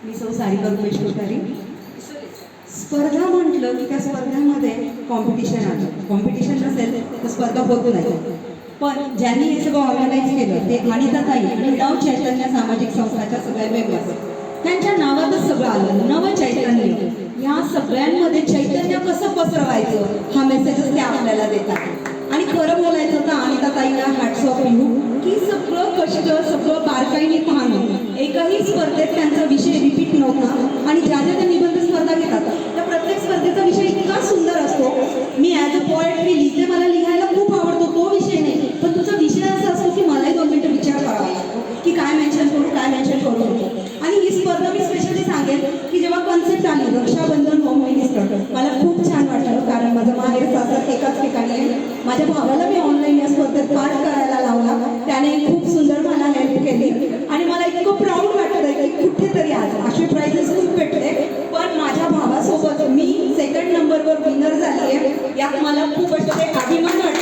मी सौ सारिका रुपेश कोठारी. स्पर्धा म्हटलं की त्या स्पर्धांमध्ये कॉम्पिटिशन आलं. कॉम्पिटिशन नसेल तर स्पर्धा होत नाही. पण ज्यांनी हे सगळं ऑर्गनाईज केलं ते अनिताताई आणि नव चैतन्य सामाजिक संस्थाच्या सगळ्या मेंबर्स. त्यांच्या नावातच सगळं आलं, नव चैतन्य. या सगळ्यांमध्ये चैतन्य कसं पसरवायचं हा मेसेजच ते आपल्याला देतात. आणि खरं बोलायचं तर अनिताताईंना हॅट्स ऑफ यू की सगळं कष्ट, सगळं बारकाईने पाहणं. एकही स्पर्धेत त्यांचा विषय रिपीट नव्हता आणि ज्या ज्या निबंध स्पर्धा घेतात त्या प्रत्येक स्पर्धेचा विषय इतका सुंदर असतो. मी ॲज अ पॉएट मी लिहिते, मला लिहायला खूप आवडतो, तो विषय नाही, पण तुझा विषय असा असतो की मलाही 2 मिनिटं विचार करावा लागतो की काय मेन्शन करू, काय मेन्शन करू नको. आणि ही स्पर्धा मी स्पेशली सांगेन की जेव्हा कन्सेप्ट आली रक्षाबंधन होम मिनिस्टर, मला खूप छान वाटलं. कारण माझं माहेर सासर एकाच ठिकाणी आहे. माझ्या भावाला मी ऑनलाईन या स्पर्धेत पार्ट करायला लावला, त्याने खूप सुंदर मला हेल्प केली आणि मला इतकं प्राऊड वाटतंय की कुठेतरी आज असे प्राइजेस खूप भेटले, पण माझ्या भावासोबत मी 2nd नंबरवर विनर झाली आहे. यात मला खूप असे अभिमान वाटतो.